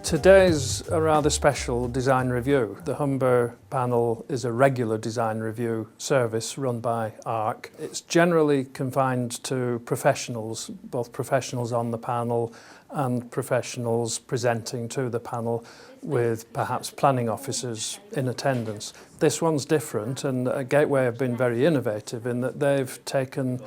Today's a rather special design review. The Humber panel is a regular design review service run by ARC. It's generally confined to professionals, both professionals on the panel and professionals presenting to the panel, with perhaps planning officers in attendance. This one's different, and Gateway have been very innovative in that they've taken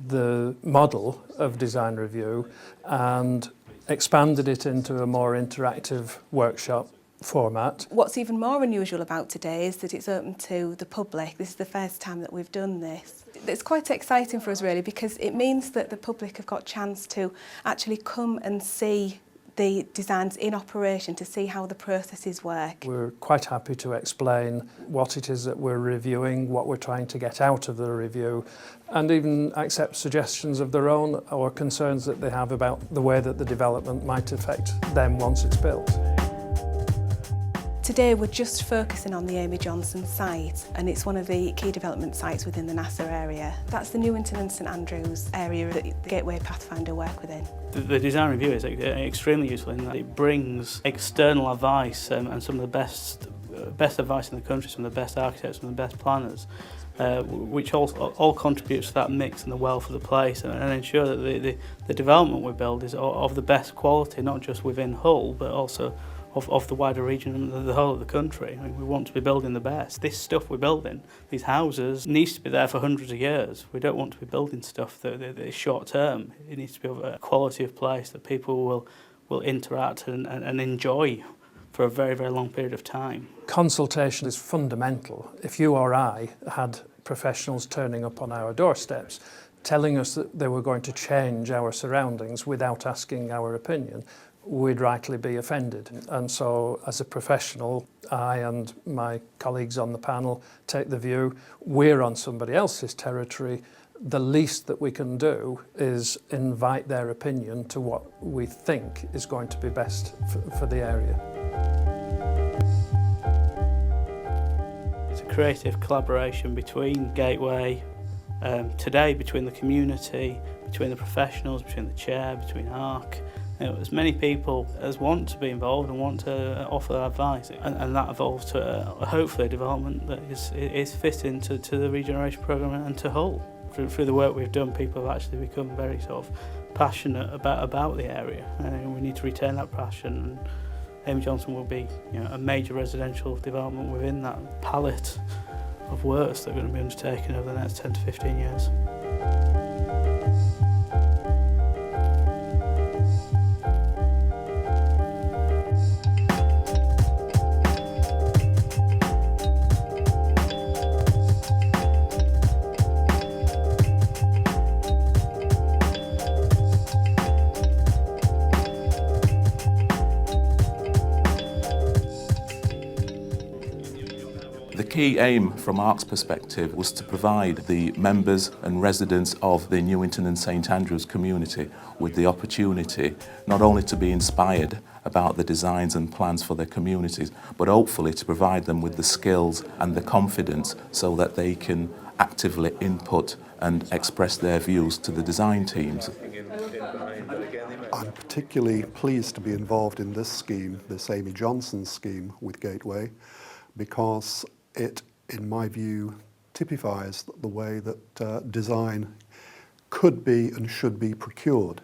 the model of design review and expanded it into a more interactive workshop format. What's even more unusual about today is that it's open to the public. This is the first time that we've done this. It's quite exciting for us really, because it means that the public have got a chance to actually come and see the designs in operation, to see how the processes work. We're quite happy to explain what it is that we're reviewing, what we're trying to get out of the review, and even accept suggestions of their own or concerns that they have about the way that the development might affect them once it's built. Today we're just focusing on the Amy Johnson site, and it's one of the key development sites within the Nassau area. That's the Newington and St Andrews area that the Gateway Pathfinder work within. The design review is extremely useful in that it brings external advice and some of the best advice in the country, some of the best architects, some of the best planners, which all contributes to that mix and the wealth of the place, and ensure that the development we build is of the best quality, not just within Hull, but also of the wider region and the whole of the country. I mean, we want to be building the best. This stuff we're building, these houses, needs to be there for hundreds of years. We don't want to be building stuff that is short term. It needs to be of a quality of place that people will interact and enjoy for a very, very long period of time. Consultation is fundamental. If you or I had professionals turning up on our doorsteps telling us that they were going to change our surroundings without asking our opinion, we'd rightly be offended. And so as a professional, I and my colleagues on the panel take the view we're on somebody else's territory. The least that we can do is invite their opinion to what we think is going to be best for the area. It's a creative collaboration between Gateway, today between the community, between the professionals, between the chair, between ARC. As many people as want to be involved and want to offer advice, and that evolves to hopefully a development that is fitting to the regeneration programme and to Hull. Through the work we've done, people have actually become very sort of passionate about the area, and we need to retain that passion. And Amy Johnson will be, a major residential development within that palette of works that are going to be undertaken over the next 10 to 15 years. The key aim from ARC's perspective was to provide the members and residents of the Newington and St Andrews community with the opportunity not only to be inspired about the designs and plans for their communities, but hopefully to provide them with the skills and the confidence so that they can actively input and express their views to the design teams. I'm particularly pleased to be involved in this scheme, this Amy Johnson scheme with Gateway, because it, in my view, typifies the way that design could be and should be procured.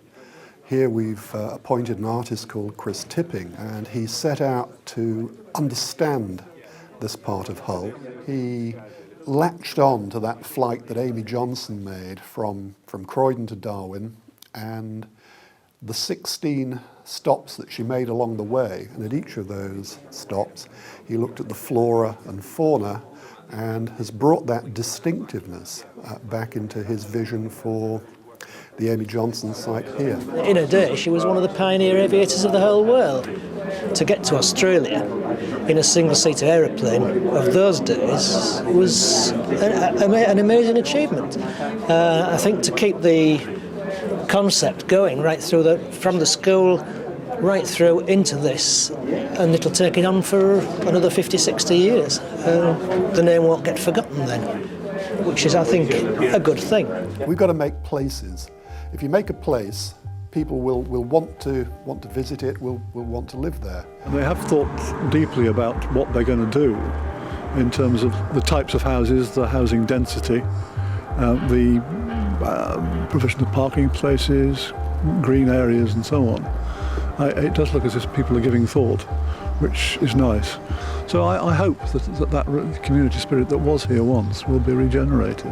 Here we've appointed an artist called Chris Tipping, and he set out to understand this part of Hull. He latched on to that flight that Amy Johnson made from Croydon to Darwin, and the 16 stops that she made along the way, and at each of those stops he looked at the flora and fauna and has brought that distinctiveness back into his vision for the Amy Johnson site here. In her day, she was one of the pioneer aviators of the whole world. To get to Australia in a single-seater aeroplane of those days was an amazing achievement. I think to keep the concept going right through from the school right through into this, and it'll take it on for another 50, 60 years. The name won't get forgotten then, which is, I think, a good thing. We've got to make places. If you make a place, people will want to visit it, will want to live there. And they have thought deeply about what they're going to do in terms of the types of houses, the housing density, the provision of parking places, green areas and so on. It does look as if people are giving thought, which is nice. So I hope that community spirit that was here once will be regenerated.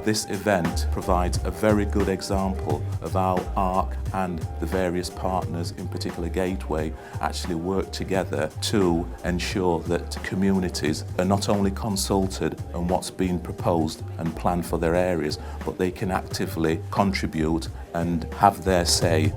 This event provides a very good example of how ARC and the various partners, in particular Gateway, actually work together to ensure that communities are not only consulted on what's being proposed and planned for their areas, but they can actively contribute and have their say.